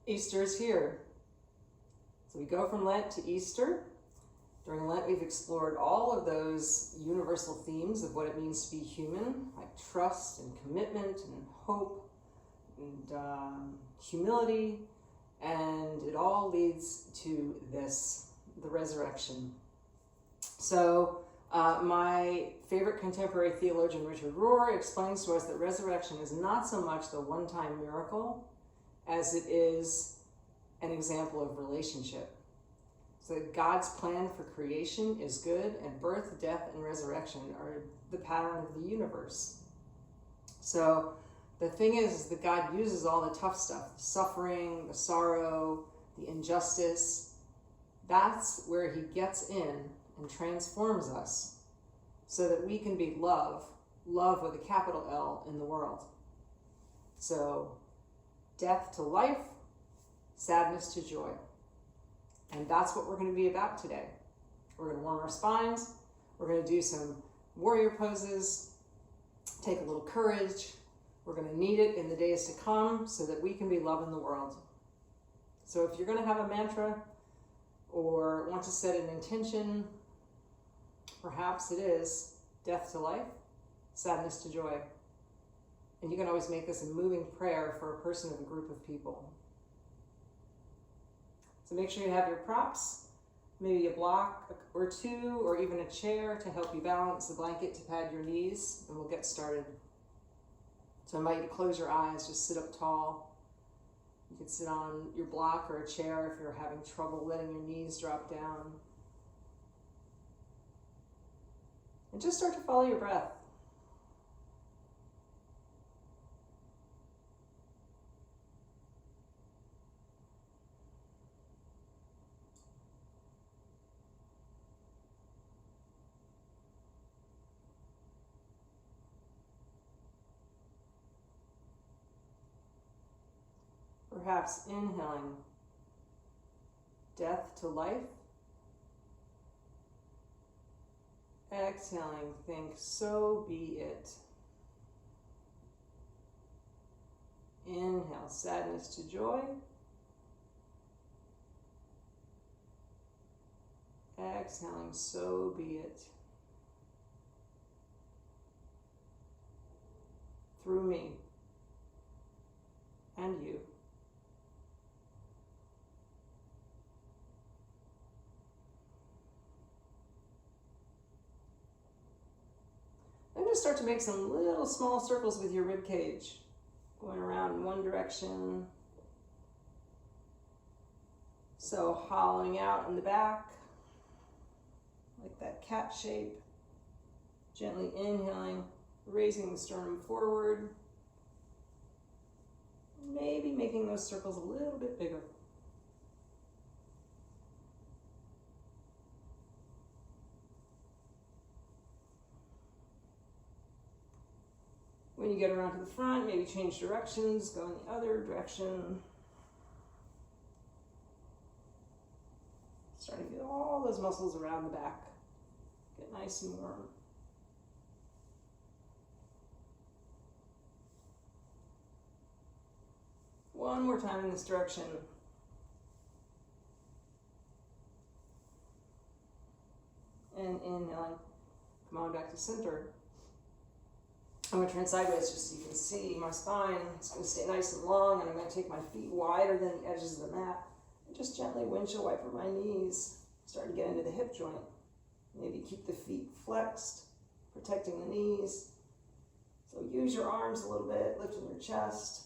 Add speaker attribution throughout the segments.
Speaker 1: Easter is here. So we go from Lent to Easter. During Lent, we've explored all of those universal themes of what it means to be human, like trust and commitment and hope and humility, and it all leads to this, the resurrection. So my favorite contemporary theologian, Richard Rohr, explains to us that resurrection is not so much the one-time miracle as it is an example of relationship. So God's plan for creation is good, and birth, death, and resurrection are the pattern of the universe. So the thing is that God uses all the tough stuff, the suffering, the sorrow, the injustice. That's where he gets in and transforms us so that we can be love with a capital L in the world. So death to life, sadness to joy. And that's what we're going to be about today. We're going to warm our spines. We're going to do some warrior poses, take a little courage. We're going to need it in the days to come so that we can be love in the world. So if you're going to have a mantra or want to set an intention, perhaps it is death to life, sadness to joy. And you can always make this a moving prayer for a person or a group of people. So make sure you have your props, maybe a block or two, or even a chair to help you balance, a blanket to pad your knees, and we'll get started. So I invite you to close your eyes, just sit up tall. You can sit on your block or a chair if you're having trouble letting your knees drop down. And just start to follow your breath. Perhaps inhaling death to life. Exhaling, think, so be it. Inhale, sadness to joy. Exhaling, so be it. Through me and you. Then just start to make some little small circles with your rib cage, going around in one direction. So hollowing out in the back, like that cat shape. Gently inhaling, raising the sternum forward. Maybe making those circles a little bit bigger. When you get around to the front, maybe change directions, go in the other direction. Starting to feel all those muscles around the back get nice and warm. One more time in this direction. And inhaling, come on back to center. I'm going to turn sideways just so you can see my spine. It's going to stay nice and long, and I'm going to take my feet wider than the edges of the mat. And just gently windshield wiper my knees. Start to get into the hip joint. Maybe keep the feet flexed, protecting the knees. So use your arms a little bit, lifting your chest.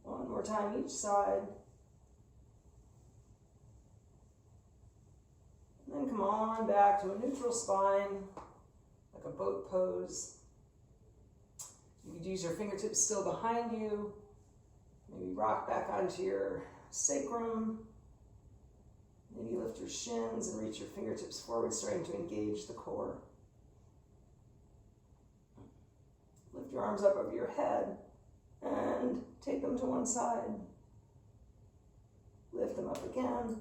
Speaker 1: One more time each side. And then come on back to a neutral spine, like a boat pose. You could use your fingertips still behind you. Maybe rock back onto your sacrum. Maybe lift your shins and reach your fingertips forward, starting to engage the core. Lift your arms up over your head and take them to one side. Lift them up again.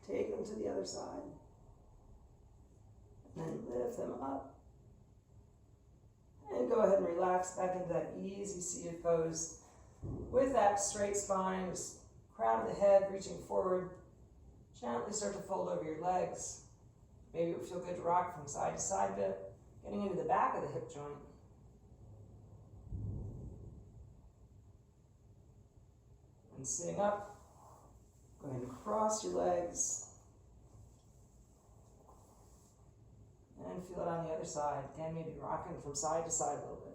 Speaker 1: Take them to the other side. And then lift them up And go ahead and relax back into that easy seated pose. With that straight spine, just crown of the head reaching forward. Gently start to fold over your legs. Maybe it would feel good to rock from side to side a bit, getting into the back of the hip joint. And sitting up, go ahead and cross your legs. And feel it on the other side. Again, maybe rocking from side to side a little bit.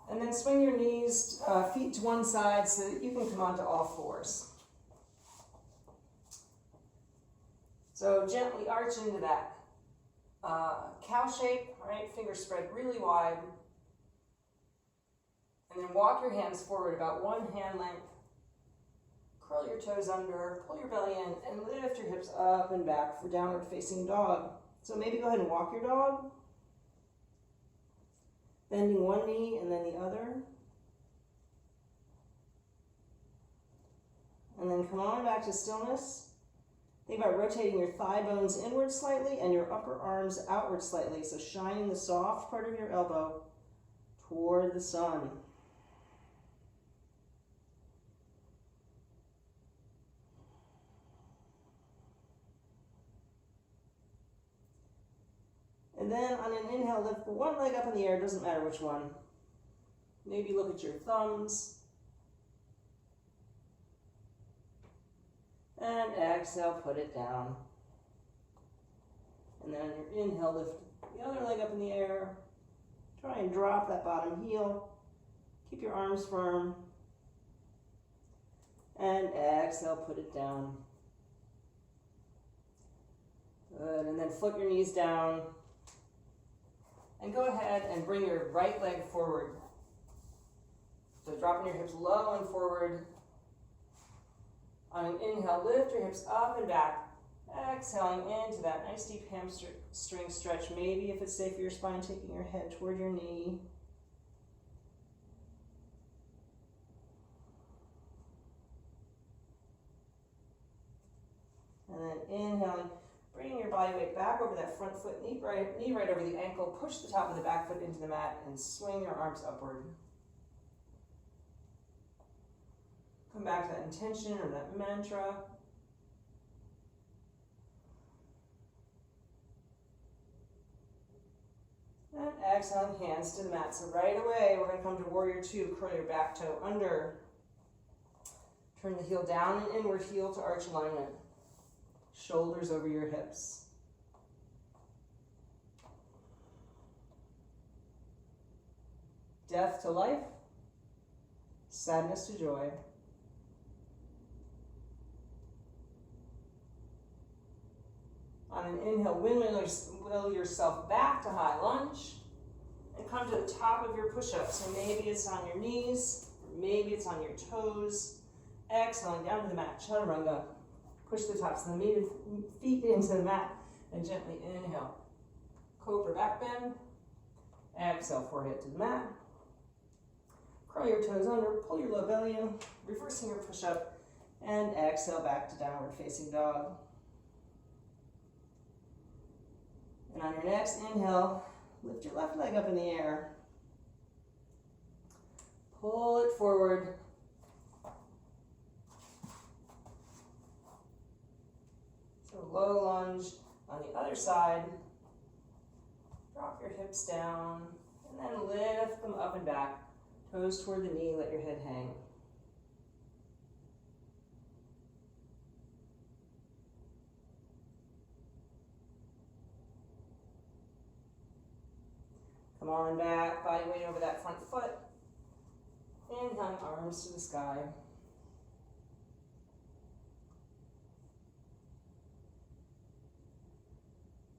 Speaker 1: And then swing your knees, feet to one side so that you can come onto all fours. So gently arch into that cow shape, right? Fingers spread really wide. And then walk your hands forward about 1 hand length. Curl your toes under, pull your belly in, and lift your hips up and back for downward facing dog. So maybe go ahead and walk your dog. Bending one knee and then the other. And then come on back to stillness. Think about rotating your thigh bones inward slightly and your upper arms outward slightly. So shining the soft part of your elbow toward the sun. And then on an inhale, lift the one leg up in the air, doesn't matter which one. Maybe look at your thumbs. And exhale, put it down. And then on your inhale, lift the other leg up in the air. Try and drop that bottom heel. Keep your arms firm. And exhale, put it down. Good, and then flip your knees down. And go ahead and bring your right leg forward. So dropping your hips low and forward. On an inhale, lift your hips up and back. Exhaling into that nice deep hamstring stretch. Maybe if it's safe for your spine, taking your head toward your knee. And then inhaling. Bring your body weight back over that front foot, knee right over the ankle. Push the top of the back foot into the mat and swing your arms upward. Come back to that intention or that mantra. And exhaling, hands to the mat. So right away, we're going to come to warrior two. Curl your back toe under. Turn the heel down and inward, heel to arch alignment. Shoulders over your hips. Death to life, sadness to joy. On an inhale, windmill yourself back to high lunge and come to the top of your push-up. So maybe it's on your knees, or maybe it's on your toes. Exhaling down to the mat, chaturanga. Push the tops of the feet into the mat and gently inhale. Cobra back bend. Exhale, forehead to the mat. Curl your toes under, pull your low belly in, reversing your push-up, and exhale back to downward facing dog. And on your next inhale, lift your left leg up in the air. Pull it forward. Low lunge on the other side. Drop your hips down and then lift them up and back. Toes toward the knee, let your head hang. Come on back, body weight over that front foot. Inhaling, arms to the sky.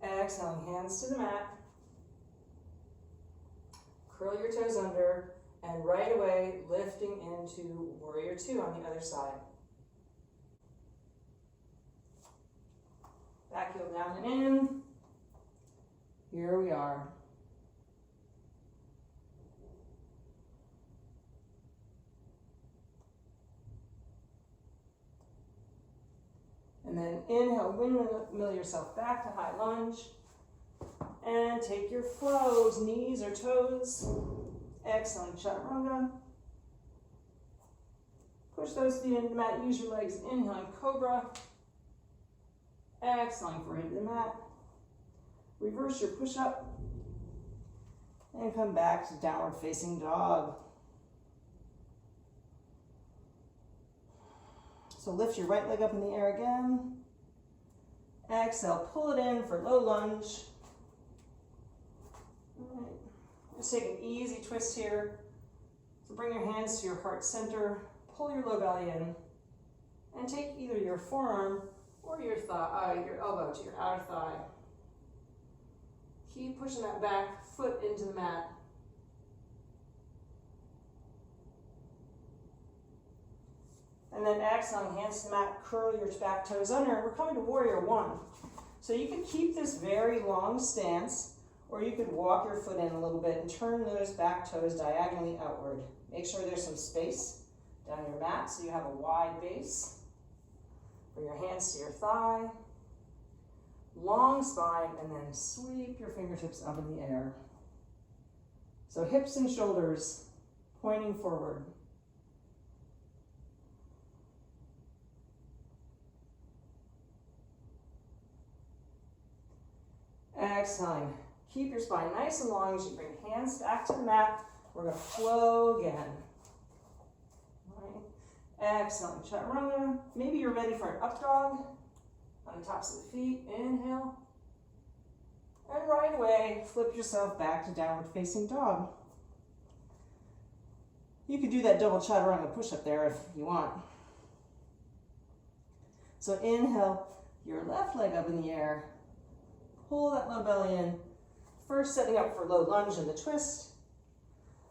Speaker 1: Exhaling, hands to the mat. Curl your toes under, and right away, lifting into warrior two on the other side. Back heel down and in. Here we are. then inhale, windmill yourself back to high lunge. And take your flows, knees or toes. Exhaling, chaturanga. Push those feet into the mat, use your legs. Inhaling, cobra. Exhaling, forehead to the mat. Reverse your push-up. And come back to downward facing dog. So lift your right leg up in the air again. Exhale, pull it in for low lunge. All right. Just take an easy twist here. So bring your hands to your heart center, pull your low belly in, and take either your forearm or your thigh, your elbow to your outer thigh. Keep pushing that back foot into the mat. And then exhaling, hands to the mat, curl your back toes under. We're coming to warrior one. So you can keep this very long stance, or you could walk your foot in a little bit and turn those back toes diagonally outward. Make sure there's some space down your mat so you have a wide base. Bring your hands to your thigh. Long spine, and then sweep your fingertips up in the air. So hips and shoulders pointing forward. Exhaling. Keep your spine nice and long as you bring hands back to the mat. We're going to flow again. All right. Exhaling, chaturanga. Maybe you're ready for an up dog. On the tops of the feet, inhale. And right away, flip yourself back to downward facing dog. You could do that double chaturanga push-up there if you want. So inhale, your left leg up in the air. Pull that low belly in. First setting up for low lunge and the twist.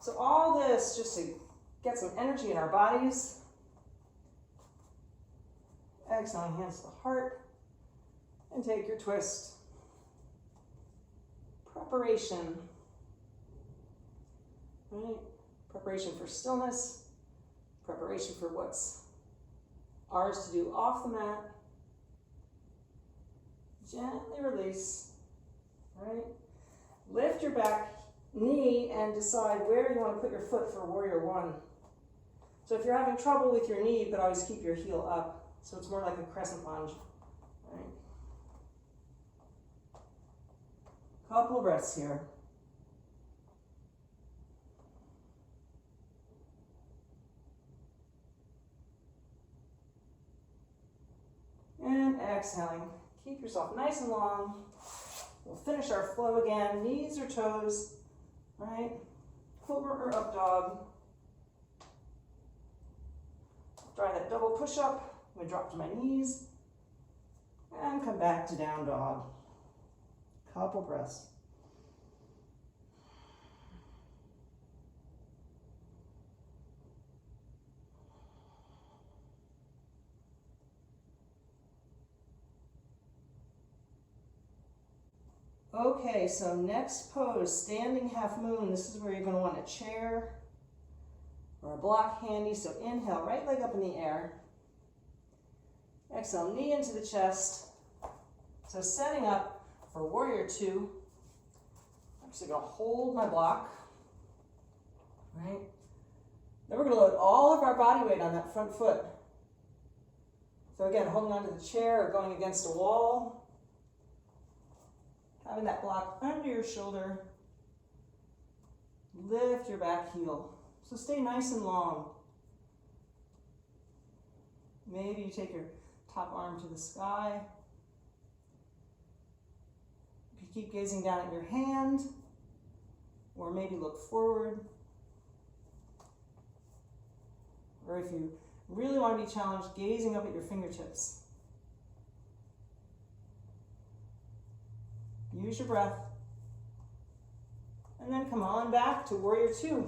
Speaker 1: So all this just to get some energy in our bodies. Exhaling, hands to the heart. And take your twist. Preparation. Right? Preparation for stillness. Preparation for what's ours to do off the mat. Gently release. Right? Lift your back knee and decide where you want to put your foot for warrior one. So if you're having trouble with your knee, but always keep your heel up. So it's more like a crescent lunge. Right? Couple breaths here. And exhaling. Keep yourself nice and long. We'll finish our flow again. Knees or toes, right? Cobra or up dog. Try that double push-up. I'm gonna drop to my knees. And come back to down dog. Couple breaths. Okay, so next pose, standing half moon. This is where you're going to want a chair or a block handy. So inhale, right leg up in the air. Exhale, knee into the chest. So setting up for warrior two. I'm just going to hold my block. Right? Then we're going to load all of our body weight on that front foot. So again, holding onto the chair or going against a wall. Having that block under your shoulder. Lift your back heel. So stay nice and long. Maybe you take your top arm to the sky. You could keep gazing down at your hand, or maybe look forward. Or if you really want to be challenged, gazing up at your fingertips. Use your breath. And then come on back to warrior two.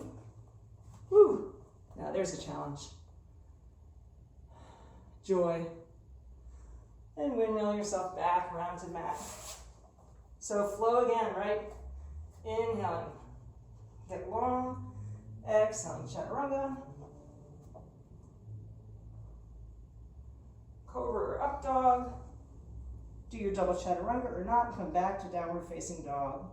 Speaker 1: Woo! Now there's a challenge. Joy. And windmill yourself back around to the mat. So flow again, right? Inhaling. Get long. Exhaling, chaturanga. Cobra or up dog.
Speaker 2: do your double chaturanga or not, come back to downward facing dog.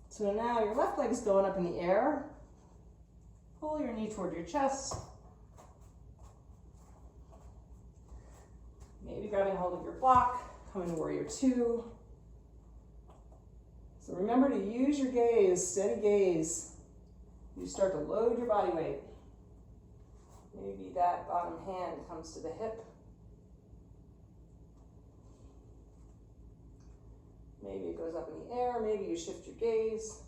Speaker 2: So now your left leg is going up in the air. Pull your knee toward your chest. Maybe grabbing hold of your block, come into warrior two. So remember to use your gaze, steady gaze. You start to load your body weight. Maybe that bottom hand comes to the hip. Maybe it goes up in the air, maybe you shift your gaze.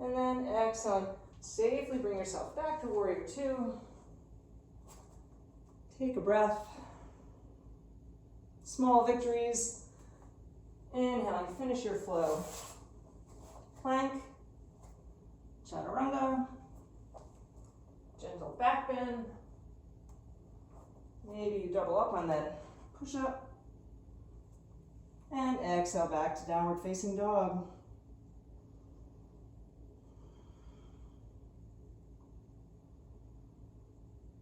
Speaker 2: And then exhale, safely bring yourself back to warrior two. Take a breath. Small victories. Inhale, finish your flow. Plank, chaturanga, gentle back bend. Maybe you double up on that push up. And exhale back to downward facing dog.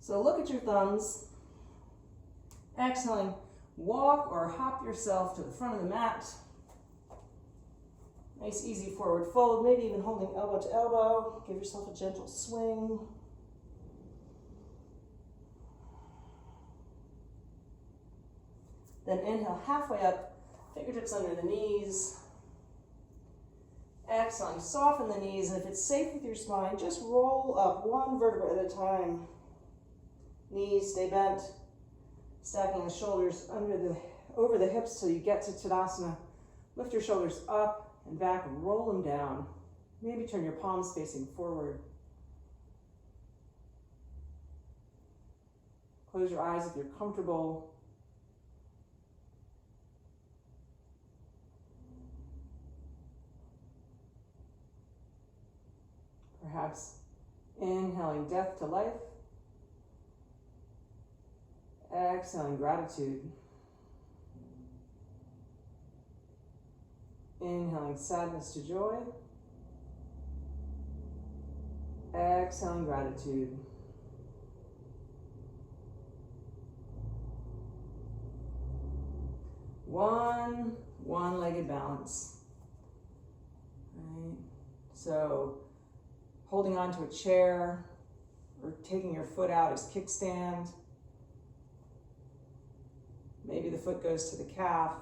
Speaker 2: So look at your thumbs. Exhaling, walk or hop yourself to the front of the mat. Nice easy forward fold, maybe even holding elbow to elbow. Give yourself a gentle swing. Then inhale halfway up, fingertips under the knees. Exhaling, soften the knees, and if it's safe with your spine, just roll up one vertebra at a time. Knees stay bent, stacking the shoulders over the hips till you get to Tadasana. Lift your shoulders up and back and roll them down. Maybe turn your palms facing forward. Close your eyes if you're comfortable. Perhaps inhaling death to life. Exhaling gratitude. Inhaling sadness to joy. Exhaling gratitude. One-legged balance. Right. So holding onto a chair or taking your foot out as kickstand. Maybe the foot goes to the calf.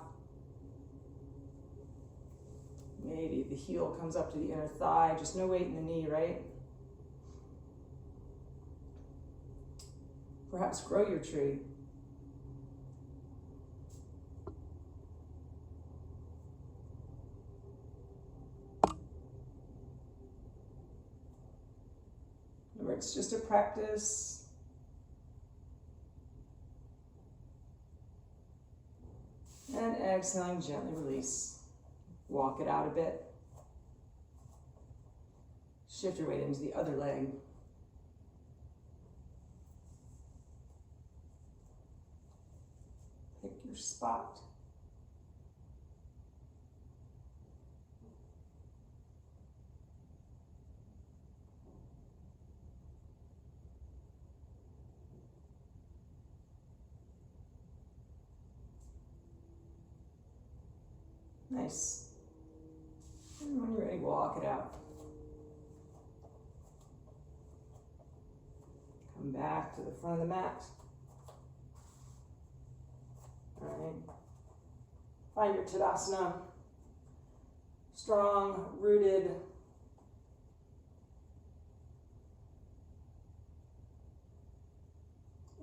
Speaker 2: Maybe the heel comes up to the inner thigh, just no weight in the knee, right? Perhaps grow your tree. Remember, it's just a practice. And exhaling, gently release. Walk it out a bit. Shift your weight into the other leg. Pick your spot. Nice. And when you're ready, walk it out. Come back to the front of the mat. All right. Find your Tadasana. Strong, rooted.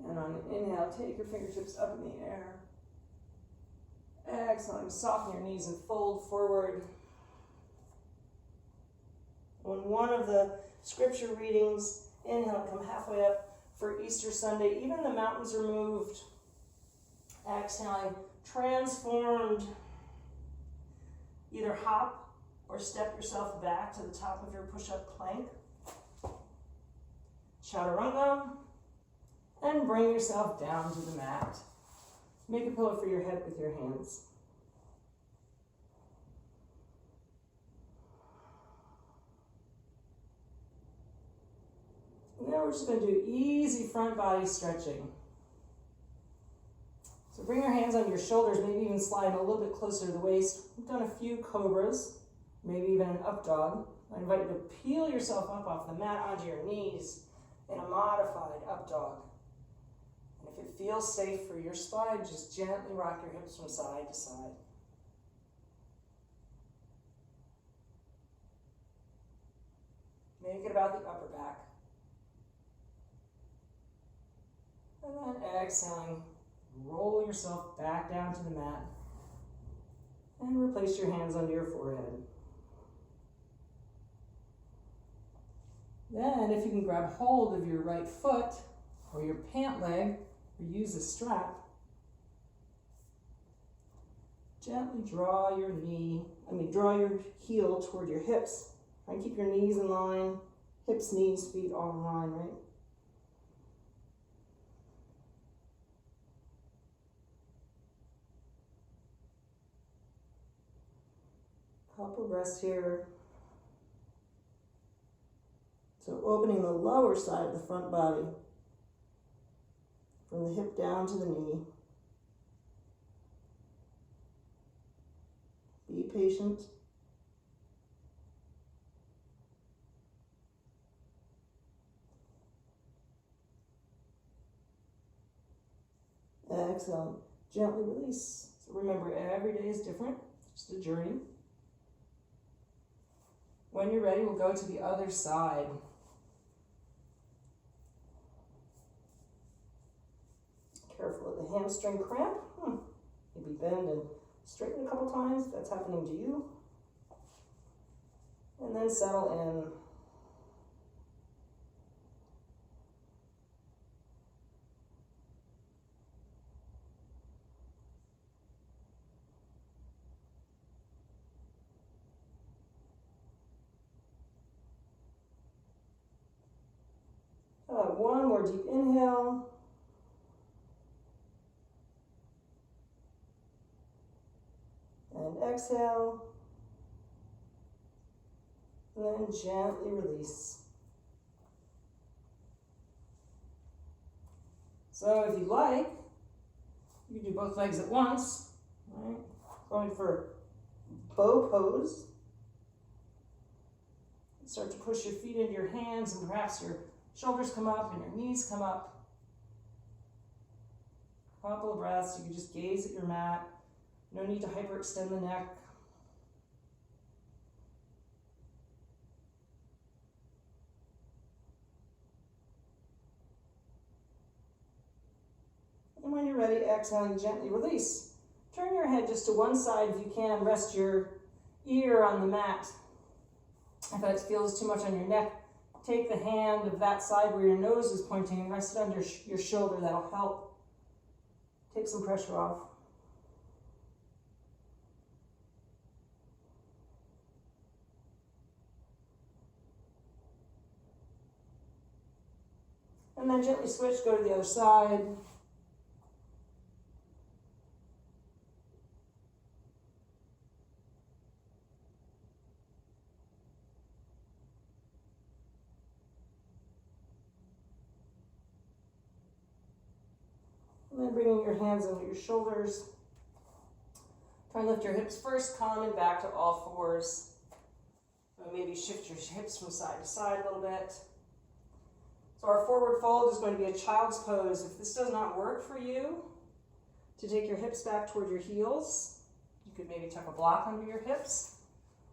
Speaker 2: And on an inhale, take your fingertips up in the air. Exhaling, soften your knees and fold forward. On one of the scripture readings, inhale, come halfway up for Easter Sunday. Even the mountains are moved. Exhaling, transformed. Either hop or step yourself back to the top of your push-up plank. Chaturanga.
Speaker 1: And bring yourself down to the mat. Make a pillow for your head with your hands. Now we're just going to do easy front body stretching. So bring your hands on your shoulders, maybe even slide them a little bit closer to the waist. We've done a few cobras, maybe even an up dog. I invite you to peel yourself up off the mat onto your knees in a modified up dog. And if it feels safe for your spine, just gently rock your hips from side to side. Make it about the upper back. And then exhaling, roll yourself back down to the mat and replace your hands under your forehead. Then, if you can grab hold of your right foot or your pant leg or use a strap, gently draw your heel toward your hips. Try and keep your knees in line, hips, knees, feet all in line, right? Couple breaths here. So opening the lower side of the front body, from the hip down to the knee. Be patient. Exhale, gently release. So remember, every day is different, it's just a journey. When you're ready, we'll go to the other side. Careful of the hamstring cramp. Maybe bend and straighten a couple times if that's happening to you. And then settle in. One more deep inhale. And exhale. And then gently release. So if you like, you can do both legs at once. Right? Going for bow pose. Start to push your feet into your hands and perhaps your shoulders come up and your knees come up. Couple of breaths. You can just gaze at your mat. No need to hyperextend the neck. And when you're ready, exhaling, gently release. Turn your head just to one side if you can. Rest your ear on the mat. If that feels too much on your neck, take the hand of that side where your nose is pointing and rest it under your shoulder. That'll help take some pressure off. And then gently switch, go to the other side. And then bringing your hands under your shoulders. Try and lift your hips first, coming back to all fours. So maybe shift your hips from side to side a little bit. So our forward fold is going to be a child's pose. If this does not work for you, to take your hips back toward your heels, you could maybe tuck a block under your hips,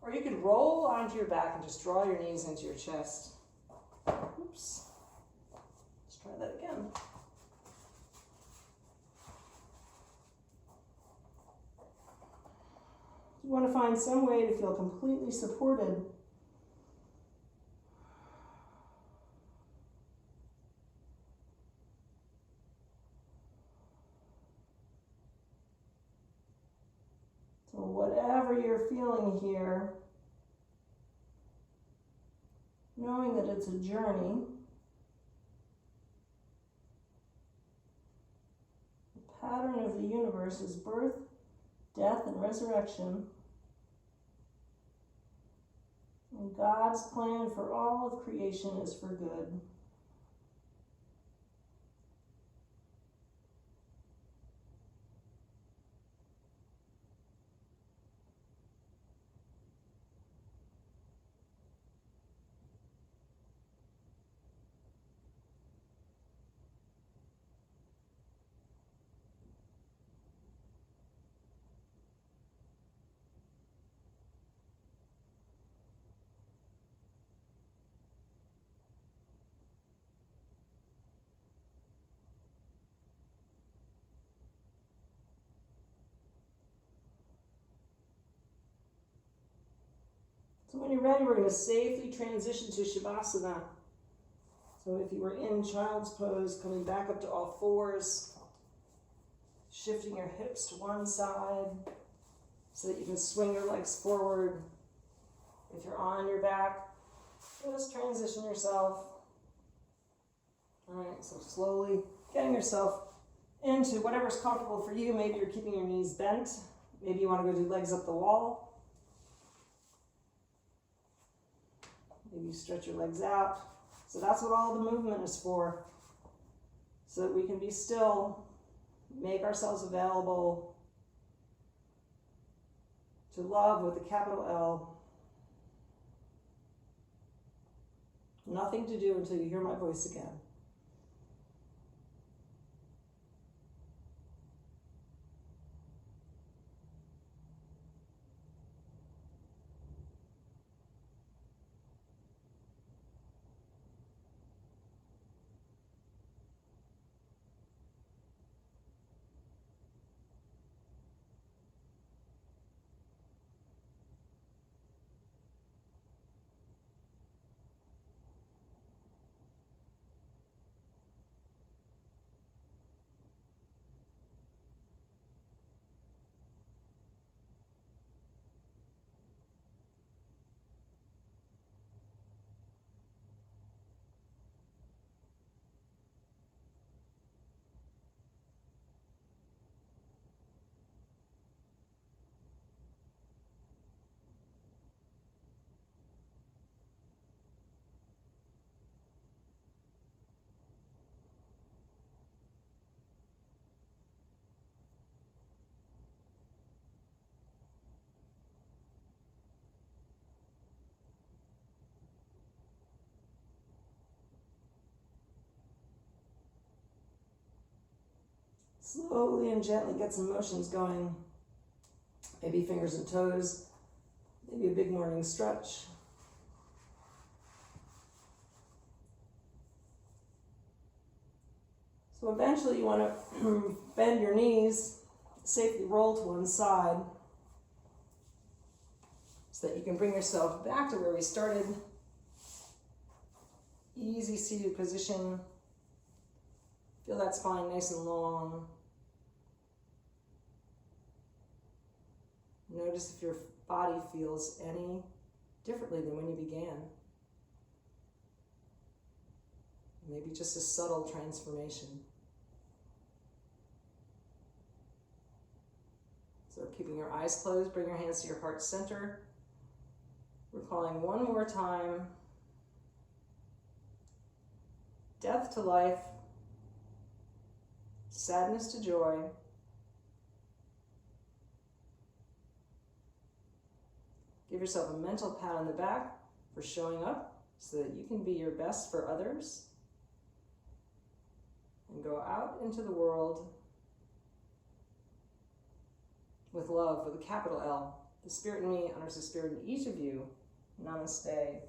Speaker 1: or you could roll onto your back and just draw your knees into your chest. Oops. Let's try that again. You want to find some way to feel completely supported. So whatever you're feeling here, knowing that it's a journey,
Speaker 2: pattern of the universe is birth, death, and resurrection. And God's plan for all of creation is for good. So when you're ready, we're going to safely transition to Shavasana. So if you were in child's pose, coming back up to all fours, shifting your hips to one side so that you can swing your legs forward. If you're on your back, just transition yourself. All right, so slowly getting yourself into whatever's comfortable for you. Maybe you're keeping your knees bent. Maybe you want to go do legs up the wall. Maybe you stretch your legs out. So that's what all the movement is for. So that we can be still, make ourselves available to love with a capital L. Nothing to do until you hear my voice again. Slowly and gently get some motions going. Maybe fingers and toes. Maybe a big morning stretch. So eventually you want to bend your knees, safely roll to one side so that you can bring yourself back to where we started. Easy seated position. Feel that spine nice and long. Notice if your body feels any differently than when you began. Maybe just a subtle transformation. So keeping your eyes closed, bring your hands to your heart center. We're calling one more time. Death to life, sadness to joy, give yourself a mental pat on the back for showing up so that you can be your best for others. And go out into the world with love, with a capital L. The Spirit in me honors the Spirit in each of you. Namaste.